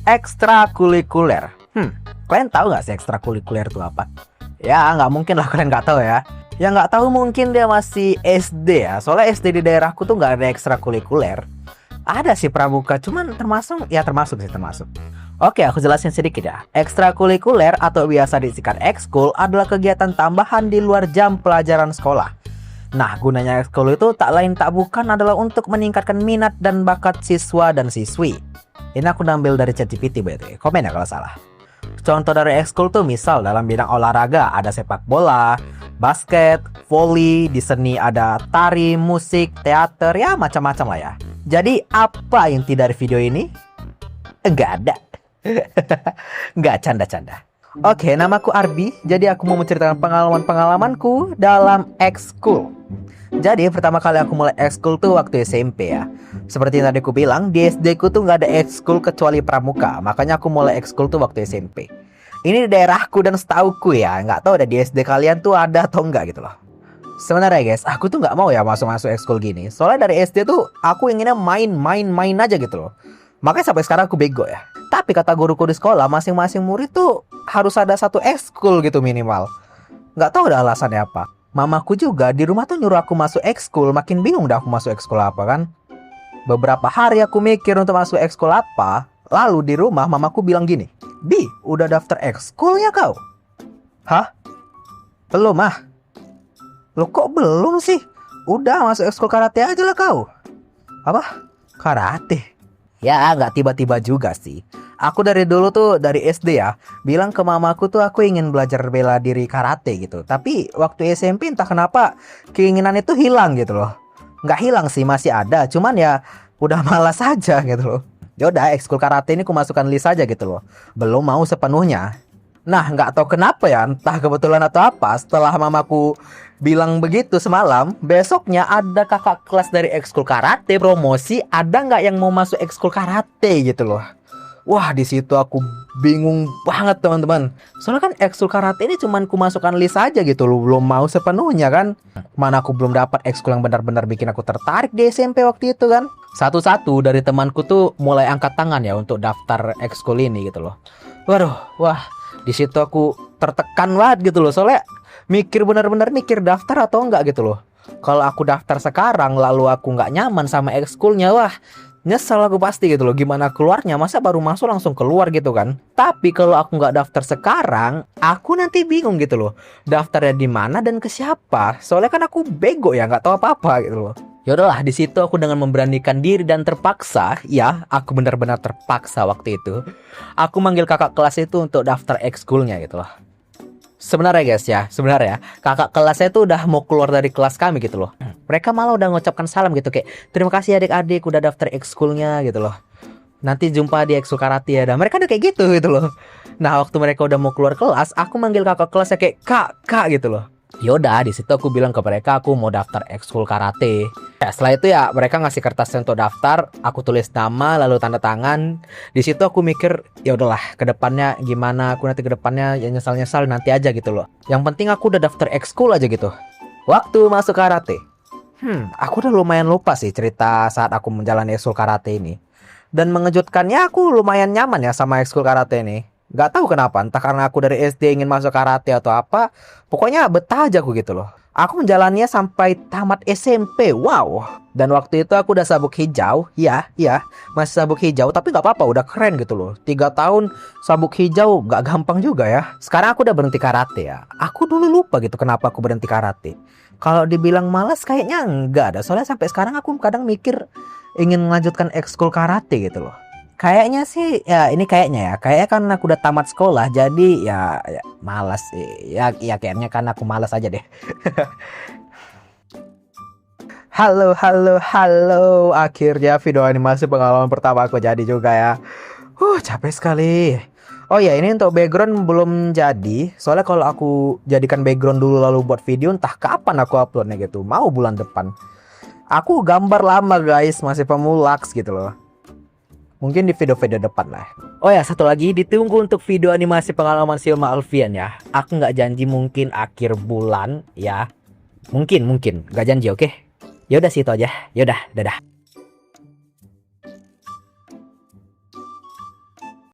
Ekstrakurikuler. Kalian tahu nggak sih ekstrakurikuler itu apa? Ya nggak mungkin lah kalian nggak tahu ya. Yang nggak tahu mungkin dia masih SD ya. Soalnya SD di daerahku tuh nggak ada ekstrakurikuler. Ada sih pramuka, cuman termasuk sih. Oke, aku jelasin sedikit ya. Ekstrakurikuler atau biasa disingkat ekskul adalah kegiatan tambahan di luar jam pelajaran sekolah. Nah, gunanya ekskul itu tak lain tak bukan adalah untuk meningkatkan minat dan bakat siswa dan siswi. Ini aku ambil dari ChatGPT BTW. Komen ya kalau salah. Contoh dari ekskul tuh misal dalam bidang olahraga ada sepak bola, basket, voli, di seni ada tari, musik, teater, ya macam-macam lah ya. Jadi apa inti dari video ini? Enggak ada. Enggak, canda-canda. Oke, namaku Arbi. Jadi aku mau menceritakan pengalaman-pengalamanku dalam ekskul. Jadi pertama kali aku mulai ekskul tuh waktu SMP ya. Seperti yang tadi aku bilang, di SD ku tuh nggak ada ekskul kecuali pramuka. Makanya aku mulai ekskul tuh waktu SMP. Ini di daerahku dan setauku ya. Nggak tahu ada di SD kalian tuh ada atau enggak gitu loh. Sebenarnya guys, aku tuh nggak mau ya masuk ekskul gini. Soalnya dari SD tuh aku inginnya main aja gitu loh. Makanya sampai sekarang aku bego ya. Tapi kata guruku di sekolah, masing-masing murid tuh harus ada satu ekskul gitu minimal. Nggak tahu ada alasannya apa. Mamaku juga di rumah tuh nyuruh aku masuk ekskul. Makin bingung dah aku masuk ekskul apa kan. Beberapa hari aku mikir untuk masuk ekskul apa. Lalu di rumah mamaku bilang gini, "Bi, udah daftar ekskulnya kau?" Hah? Belum mah. Loh kok belum sih? Udah masuk ekskul karate aja lah kau. Apa? Karate? Ya nggak tiba-tiba juga sih. Aku dari dulu tuh dari SD ya bilang ke mamaku tuh aku ingin belajar bela diri karate gitu. Tapi waktu SMP entah kenapa keinginan itu hilang gitu loh. Nggak hilang sih, masih ada. Cuman ya udah malas aja gitu loh. Yaudah ekskul karate ini ku masukkan list aja gitu loh. Belum mau sepenuhnya. Nah nggak tahu kenapa ya, entah kebetulan atau apa, setelah mamaku bilang begitu semalam, besoknya ada kakak kelas dari ekskul karate promosi, ada nggak yang mau masuk ekskul karate gitu loh. Wah di situ aku bingung banget teman-teman. Soalnya kan ekskul karate ini cuman ku masukkan list aja gitu loh, belum mau sepenuhnya kan. Mana aku belum dapat ekskul yang benar-benar bikin aku tertarik di SMP waktu itu kan. Satu-satu dari temanku tuh mulai angkat tangan ya untuk daftar ekskul ini gitu loh. Wah. Di situ aku tertekan banget gitu loh. Soalnya benar-benar mikir daftar atau enggak gitu loh. Kalau aku daftar sekarang lalu aku nggak nyaman sama ekskulnya, wah nyesel aku pasti gitu loh. Gimana keluarnya, masa baru masuk langsung keluar gitu kan. Tapi kalau aku nggak daftar sekarang, aku nanti bingung gitu loh, daftarnya di mana dan ke siapa. Soalnya kan aku bego ya, nggak tahu apa-apa gitu loh. Yaudahlah, di situ aku dengan memberanikan diri dan terpaksa, ya aku benar-benar terpaksa waktu itu. Aku manggil kakak kelas itu untuk daftar ekskulnya gitu loh. Sebenarnya kakak kelasnya itu udah mau keluar dari kelas kami gitu loh. Mereka malah udah ngucapkan salam gitu kayak, "Terima kasih adik-adik udah daftar ekskulnya gitu loh. Nanti jumpa di ekskul karate ya." Dan mereka udah kayak gitu loh. Nah waktu mereka udah mau keluar kelas, aku manggil kakak kelasnya kayak, Kak gitu loh. Yaudah di situ aku bilang ke mereka aku mau daftar ekskul karate. Ya, setelah itu ya mereka ngasih kertasnya untuk daftar, aku tulis nama lalu tanda tangan. Di situ aku mikir ya udahlah kedepannya gimana, aku nanti kedepannya ya nyesal nanti aja gitu loh. Yang penting aku udah daftar ekskul aja gitu. Waktu masuk karate, aku udah lumayan lupa sih cerita saat aku menjalani ekskul karate ini. Dan mengejutkannya aku lumayan nyaman ya sama ekskul karate ini. Gak tahu kenapa, entah karena aku dari SD ingin masuk karate atau apa. Pokoknya betah aja aku gitu loh. Aku menjalaninya sampai tamat SMP. Wow. Dan waktu itu aku udah sabuk hijau. Ya, masih sabuk hijau. Tapi gak apa-apa, udah keren gitu loh. 3 tahun sabuk hijau gak gampang juga ya. Sekarang aku udah berhenti karate ya. Aku dulu lupa gitu kenapa aku berhenti karate. Kalau dibilang malas kayaknya enggak ada. Soalnya sampai sekarang aku kadang mikir ingin melanjutkan ekskul karate gitu loh. Kayaknya sih ya ini kayaknya kan aku udah tamat sekolah jadi ya malas sih. Ya kayaknya kan aku malas aja deh. Halo. Akhirnya video animasi pengalaman pertama aku jadi juga ya. Capek sekali. Oh ya ini untuk background belum jadi. Soalnya kalau aku jadikan background dulu lalu buat video entah kapan aku uploadnya gitu. Mau bulan depan. Aku gambar lama guys, masih pemulaks gitu loh. Mungkin di video-video depan lah. Oh ya satu lagi, ditunggu untuk video animasi pengalaman Silma Alfian ya. Aku nggak janji mungkin akhir bulan ya. Mungkin nggak janji, oke? Yaudah sih itu aja. Yaudah, dadah.